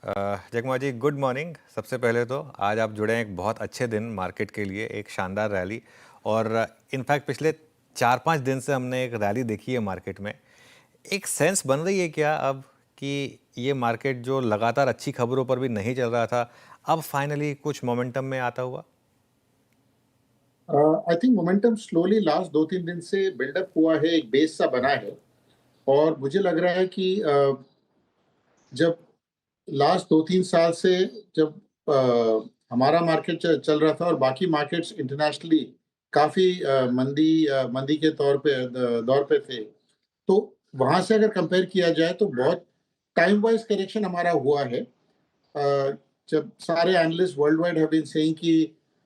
जगमा जी, good morning. सबसे पहले तो आज आप जुड़े हैं एक बहुत अच्छे दिन मार्केट के लिए, एक शानदार रैली। और इनफैक्ट पिछले 4-5 दिन से हमने एक रैली देखी है मार्केट में। एक सेंस बन रही है क्या अब कि ये मार्केट जो लगातार अच्छी खबरों पर भी नहीं चल रहा था, अब फाइनली कुछ मोमेंटम में आता हुआ? I think momentum slowly last 2-3 दिन से बिल्डअप हुआ है, एक बेस सा बना है। और मुझे लग रहा है कि जब लास्ट 2-3 साल से जब हमारा मार्केट चल रहा था और बाकी मार्केट्स इंटरनेशनली काफ़ी मंदी के दौर पे थे, तो वहाँ से अगर कंपेयर किया जाए तो बहुत टाइम वाइज़ करेक्शन हमारा हुआ है। जब सारे analyst worldwide have been saying कि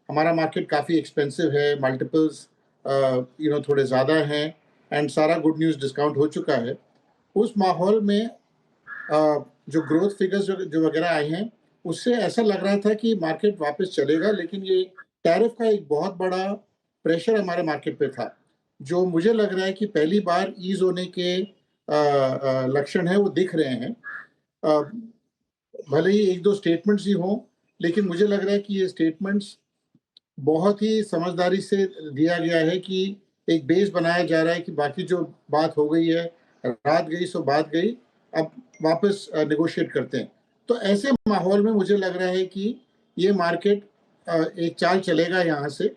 हमारा मार्केट काफ़ी एक्सपेंसिव है, मल्टीपल्स थोड़े ज़्यादा हैं एंड सारा गुड न्यूज़ डिस्काउंट हो चुका है। उस माहौल में जो ग्रोथ फिगर्स जो जो वगैरह आए हैं, उससे ऐसा लग रहा था कि मार्केट वापस चलेगा, लेकिन ये टैरिफ का एक बहुत बड़ा प्रेशर हमारे मार्केट पे था, जो मुझे लग रहा है कि पहली बार ईज़ होने के लक्षण हैं, वो दिख रहे हैं। अ, भले ही 1-2 स्टेटमेंट्स ही हों, लेकिन मुझे लग रहा है कि ये स्टेटमेंट्स बहुत ही समझदारी से दिया गया है कि एक बेस बनाया जा रहा है कि बाकी जो बात हो गई है, रात गई सो बात गई, अब वापस नेगोशिएट करते हैं। तो ऐसे माहौल में मुझे लग रहा है कि ये मार्केट एक चाल चलेगा यहाँ से,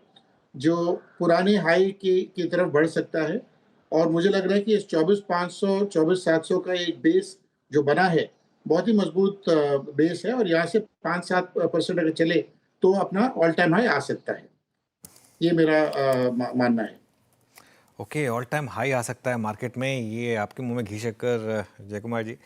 जो पुराने हाई की तरफ बढ़ सकता है। और मुझे लग रहा है कि इस 24,500 24,700 का एक बेस जो बना है, बहुत ही मजबूत बेस है और यहाँ से 5-7% अगर चले, तो अपना ऑल टाइम हाई आ सकता है। ये मेरा मानना है। ओके, ऑल टाइम हाई आ सकता है मार्केट में, ये आपके मुंह में घी शक्कर जय कुमार जी।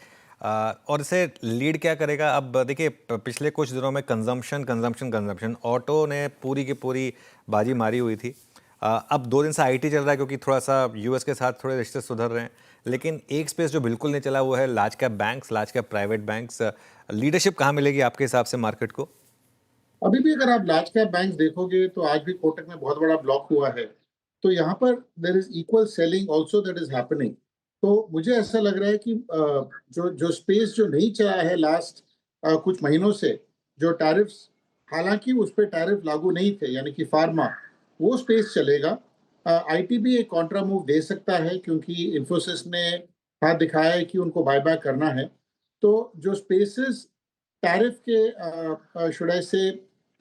और इसे लीड क्या करेगा? अब देखिए, पिछले कुछ दिनों में कंजम्पशन कंजम्पशन कंजम्पशन ऑटो ने पूरी की पूरी बाजी मारी हुई थी। अब 2 दिन से आईटी चल रहा है क्योंकि थोड़ा सा यूएस के साथ थोड़े रिश्ते सुधर रहे हैं। लेकिन एक स्पेस जो बिल्कुल नहीं चला वो है large cap banks, large cap private banks. Leadership कहाँ मिलेगी आपके हिसाब से मार्केट को? अभी भी अगर आप लार्ज कैप बैंक्स देखोगे, तो आज भी कोटक में बहुत बड़ा ब्लॉक हुआ है। तो यहाँ पर there is equal selling also that is happening. तो मुझे ऐसा लग रहा है कि जो जो स्पेस जो नहीं चला है लास्ट कुछ महीनों से, जो टैरिफ्स, हालाँकि उस पे टैरिफ लागू नहीं थे, यानी कि फार्मा, वो स्पेस चलेगा। आईटी भी एक कॉन्ट्रा मूव दे सकता है क्योंकि इन्फोसिस ने हाथ दिखाया है कि उनको बायबैक करना है। तो जो स्पेसेस टैरिफ के शुड आई से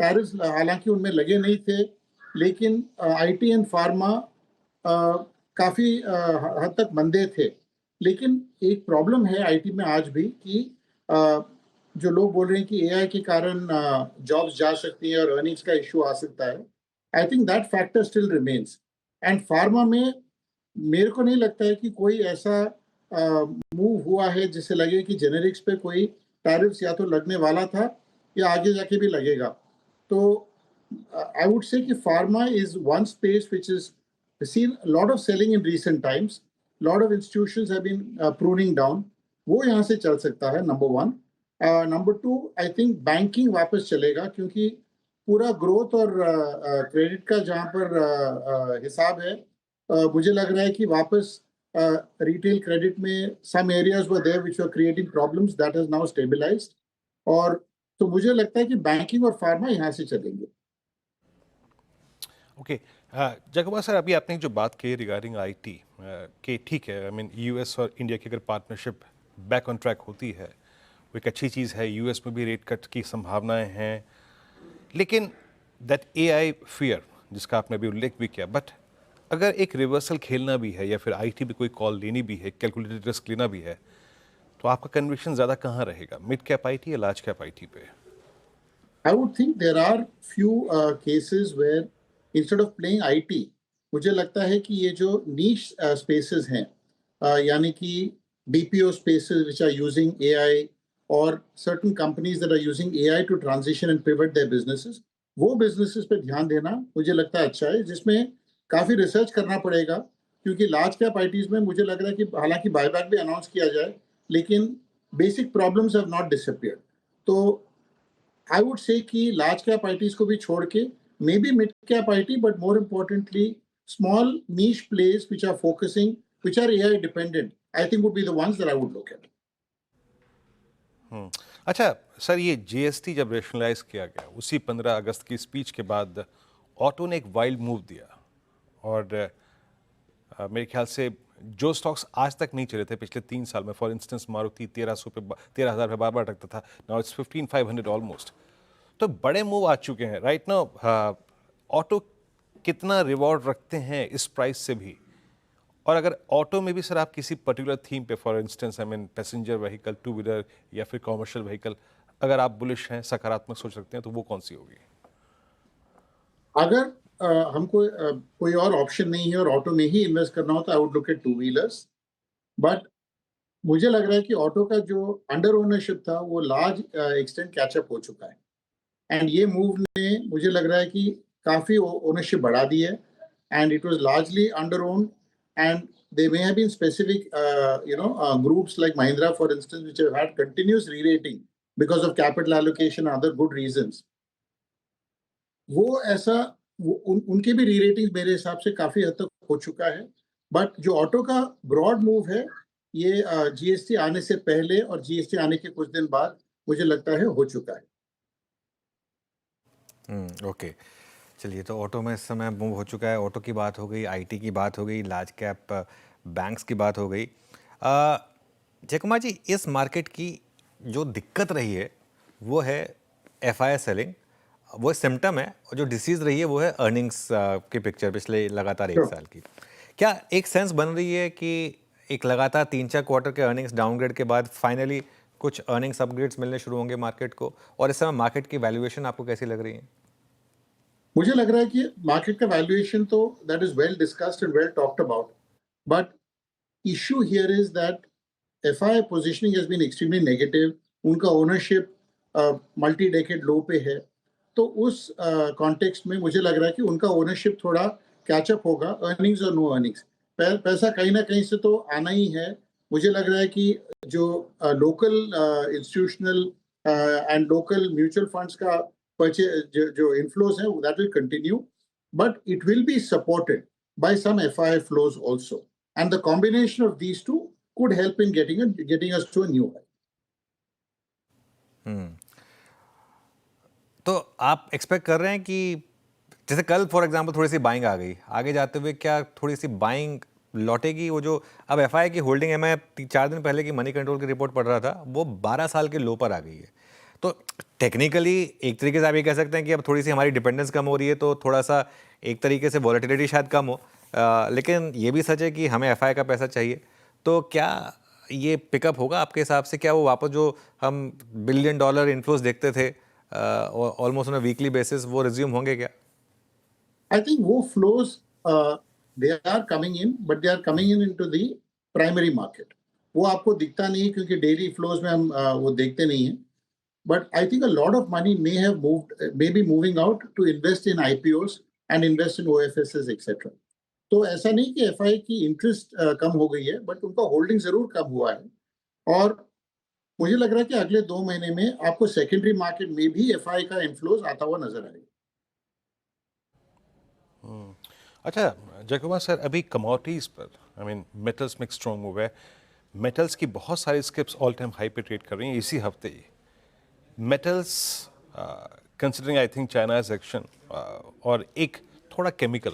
टैरिफ्स हालाँकि उनमें लगे नहीं थे, लेकिन आईटी एंड फार्मा काफ़ी हद तक मंदे थे। लेकिन एक प्रॉब्लम है आईटी में आज भी कि अ, जो लोग बोल रहे हैं कि एआई के कारण जॉब्स जा सकती हैं और अर्निंग्स का इश्यू आ सकता है। I think that factor still remains. And pharma में मेरे को नहीं लगता है कि कोई ऐसा मूव हुआ है जिससे लगे कि जेनेरिक्स पे कोई टैरिफ्स या तो लगने वाला था या आगे जाके भी लगेगा। तो आई वुड से कि pharma is one space which is seen a lot of selling in recent times. Lot of institutions have been pruning down. वो यहाँ से चल सकता है, number one. Number two, I think banking वापस चलेगा क्योंकि पूरा ग्रोथ और क्रेडिट का जहाँ पर हिसाब है, मुझे लग रहा है कि वापस रिटेल क्रेडिट में some areas were there which were creating problems, that has now stabilised. और तो मुझे लगता है कि बैंकिंग और फार्मा यहाँ से चलेंगे। ओके। जगमा सर, अभी आपने जो बात की रिगार्डिंग आईटी कि ठीक है, आई मीन यूएस और इंडिया की अगर पार्टनरशिप बैक ऑन ट्रैक होती है, वो एक अच्छी चीज़ है। यूएस में भी रेट कट की संभावनाएं हैं, लेकिन दैट एआई फियर जिसका आपने अभी उल्लेख भी किया, बट अगर एक रिवर्सल खेलना भी है या फिर आईटी पे कोई कॉल लेनी भी है, कैलकुलेटेड रिस्क लेना भी है, तो आपका कन्विक्शन ज़्यादा कहाँ रहेगा, मिड कैप आईटी या लार्ज कैप आईटी पे? I would think there are few cases where instead of playing IT, मुझे लगता है कि ये जो niche spaces हैं, यानी कि BPO spaces which are using AI or certain companies that are using AI to transition and pivot their businesses, वो businesses पे ध्यान देना मुझे लगता है अच्छा है, जिसमें काफ़ी रिसर्च करना पड़ेगा क्योंकि लार्ज कैप आईटीज में मुझे लग रहा है कि हालांकि बायबैक भी अनाउंस किया जाए, लेकिन basic problems have not disappeared. तो I would say कि large cap ITs को भी छोड़ के maybe mid cap IT, but more importantly small niche plays which are focusing, which are AI dependent, I think would be the ones that I would look at. अच्छा sir, ये GST जब rationalise किया गया उसी 15 अगस्त की speech के बाद auto ने एक वाइल्ड मूव दिया और मेरे ख्याल से जो स्टॉक्स आज तक नहीं चले थे पिछले 3 साल में, फॉर इंस्टेंस मारुति 1300 पे 13,000 पे बार बार अटकता था, नाउ इट्स 15,500 ऑलमोस्ट। तो बड़े मूव आ चुके हैं राइट नाउ। ऑटो कितना रिवॉर्ड रखते हैं इस प्राइस से भी? और अगर ऑटो में भी सर आप किसी पर्टिकुलर थीम पे, for instance I mean passenger vehicle, two wheeler या फिर कॉमर्शियल व्हीकल, अगर आप बुलिश हैं, सकारात्मक सोच रखते हैं, तो वो कौन सी होगी? अगर हमको कोई और ऑप्शन नहीं है और ऑटो में ही इन्वेस्ट करना हो तो I would look at two wheelers. But मुझे लग रहा है कि ऑटो का जो अंडर ओनरशिप था वो लार्ज एक्सटेंट कैचअप हो चुका है। एंड ये मूव ने मुझे लग रहा है कि काफी ओनरशिप बढ़ा दी है। And it was largely under owned and there may have been specific groups like Mahindra for instance which have had continuous re-rating because of capital allocation and other good reasons. वो ऐसा उनके भी री-रेटिंग मेरे हिसाब से काफी हद तक हो चुका है। बट जो ऑटो का ब्रॉड मूव है ये जीएसटी आने से पहले और जीएसटी आने के कुछ दिन बाद मुझे लगता है हो चुका है। ओके, चलिए, तो ऑटो में इस समय मूव हो चुका है। ऑटो की बात हो गई, आईटी की बात हो गई, लार्ज कैप बैंक्स की बात हो गई। जय कुमार जी, इस मार्केट की जो दिक्कत रही है वो है एफआई सेलिंग, वो सिम्टम है, और जो डिसीज रही है वो है अर्निंग्स की पिक्चर पिछले लगातार 1 साल की। क्या एक सेंस बन रही है कि एक लगातार 3-4 क्वार्टर के अर्निंग्स डाउनग्रेड के बाद फाइनली कुछ अर्निंग्स अपग्रेड्स मिलने शुरू होंगे मार्केट को? और इस समय मार्केट की वैल्यूएशन आपको कैसी लग रही है? मुझे लग रहा है कि मार्केट का वैल्यूएशन तो that is well discussed and well talked about. But issue here is that FI positioning has been extremely negative. उनका ओनरशिप मल्टी डेकेड लो पे है। तो उस कॉन्टेक्स्ट में मुझे लग रहा है कि उनका ओनरशिप थोड़ा कैचअप होगा, अर्निंग्स और नो अर्निंग्स। पैसा कहीं ना कहीं से तो आना ही है। मुझे लग रहा है कि जो local institutional and local mutual funds का जो इनफ्लोज है that will continue, but it will be supported by some FI flows also and the combination of these two could help in getting us to a new high. तो आप expect कर रहे हैं कि जैसे कल फॉर एग्जांपल थोड़ी सी buying आ गई, आगे जाते हुए क्या थोड़ी सी बाइंग लौटेगी? वो जो अब एफआई की होल्डिंग है, मैं 4 दिन पहले की मनी कंट्रोल की रिपोर्ट पढ़ रहा था, वो 12 साल के लो पर आ गई है। तो टेक्निकली एक तरीके से आप ये कह सकते हैं कि अब थोड़ी सी हमारी डिपेंडेंस कम हो रही है, तो थोड़ा सा एक तरीके से वॉलेटिलिटी शायद कम हो। लेकिन ये भी सच है कि हमें एफआई का पैसा चाहिए। तो क्या ये पिकअप होगा आपके हिसाब से? क्या वो वापस जो हम $1 बिलियन इन्फ्लोज देखते थे almost on a weekly basis, वो रिज्यूम होंगे क्या? I think वो flows they are coming in, but they are coming in into the primary market. वो आपको दिखता नहीं है क्योंकि डेली फ्लोज में हम वो देखते नहीं हैं। But I think a lot of money may have moved, may be moving out to invest in IPOs and invest in OFSs, etc. तो ऐसा नहीं कि एफआई की इंटरेस्ट कम हो गई है, बट उनका होल्डिंग जरूर कम हुआ है। और मुझे लग रहा है कि अगले 2 महीने में आपको सेकेंडरी मार्केट में भी एफआई का इन्फ्लोज आता हुआ नजर आएगा। अच्छा जयकुमार सर, अभी कमोडिटीज़ पर आई मीन मेटल्स में स्ट्रॉन्ग मूव है। मेटल्स की बहुत सारी स्क्रिप्ट्स ऑल टाइम हाई पे ट्रेड कर रही हैं इसी हफ्ते ही। Metals considering I think China action और एक थोड़ा केमिकल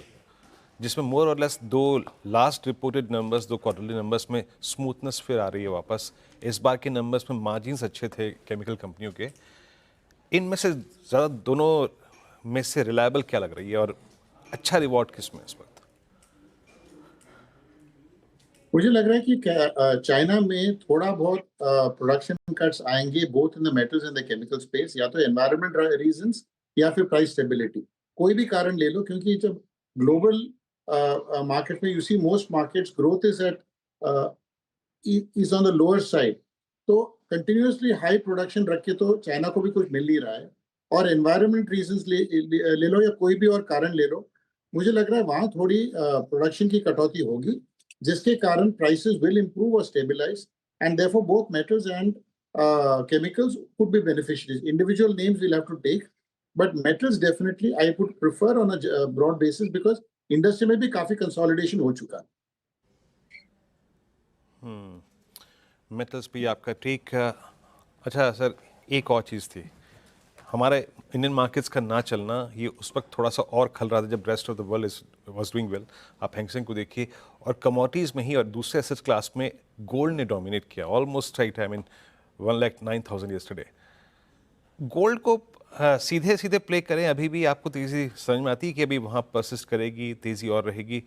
जिसमें मोर और लेस दो लास्ट रिपोर्टेड नंबर्स, दो क्वार्टरली नंबर्स में स्मूथनेस फिर आ रही है वापस। इस बार के नंबर्स में मार्जिन्स अच्छे थे केमिकल कंपनियों के। इनमें से ज़्यादा दोनों में से रिलायबल क्या लग रही है और अच्छा रिवॉर्ड किस में इस वक्त? मुझे लग रहा है कि चाइना में थोड़ा बहुत प्रोडक्शन कट्स आएंगे both in the metals and the chemical space, या तो एनवायरमेंट रीजंस या फिर प्राइस स्टेबिलिटी। कोई भी कारण ले लो, क्योंकि जब ग्लोबल मार्केट में you see most markets growth is at is on the lower side. तो कंटिन्यूअसली हाई प्रोडक्शन रख के तो चाइना को भी कुछ मिल नहीं रहा है। और एनवायरमेंट रीजंस ले लो या कोई भी और कारण ले लो, मुझे लग रहा है वहां थोड़ी प्रोडक्शन की कटौती होगी, जिसके कारण prices will improve or stabilize, and therefore both metals and chemicals could be beneficiaries. Individual names we'll have to take, but metals definitely I would prefer on a broad basis because industry में भी काफी consolidation हो चुका है। Metals भी आपका ठीक। अच्छा सर, एक और चीज़ थी, हमारे इंडियन मार्केट्स का ना चलना ये उस वक्त थोड़ा सा और खल रहा था जब rest of the world is was doing well. आप हैंगसेंग को देखिए, और कमोडिटीज़ में ही और दूसरे एसेट क्लास में गोल्ड ने डोमिनेट किया almost, right, I mean 1,09,000 yesterday. Gold को सीधे सीधे प्ले करें, अभी भी आपको तेज़ी समझ में आती है कि अभी वहाँ परसिस्ट करेगी, तेज़ी और रहेगी,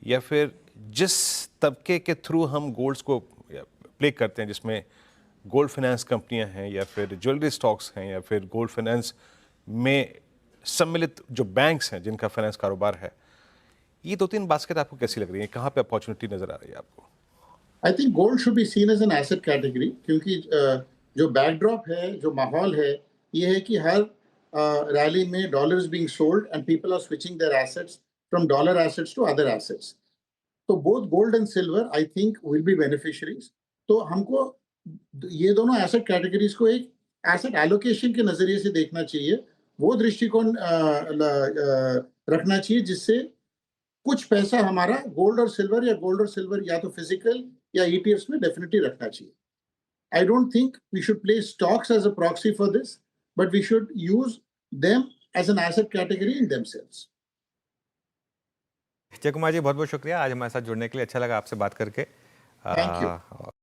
या फिर जिस तबके के थ्रू हम गोल्ड्स को प्ले करते हैं, जिसमें गोल्ड फाइनेंस कंपनियां हैं या फिर ज्वेलरी स्टॉक्स हैं या फिर गोल्ड फाइनेंस में सम्मिलित जो बैंक्स हैं जिनका फाइनेंस कारोबार है, ये दो तीन बास्केट आपको कैसी लग रही है? कहाँ पे अपॉर्चुनिटी नज़र आ रही है आपको? I think gold should be seen as an asset category, क्योंकि जो बैकड्रॉप है, जो माहौल है, ये है कि हर रैली में dollars being sold and people are switching their assets from dollar assets to other assets. तो both gold and silver I think will be beneficiaries. तो हमको ये दोनों एसेट कैटेगरीज को एक एसेट एलोकेशन के नजरिए से देखना चाहिए। वो दृष्टिकोण रखना चाहिए जिससे कुछ पैसा हमारा गोल्ड और सिल्वर या तो फिजिकल या ईटीएफ्स में डेफिनेटली रखना चाहिए। I don't think we should play stocks as a proxy for this, but we should use them as an asset category in themselves. Jai Kumar जी, बहुत बहुत शुक्रिया आज हमारे साथ जुड़ने के लिए। अच्छा लगा आपसे बात करके। Thank you.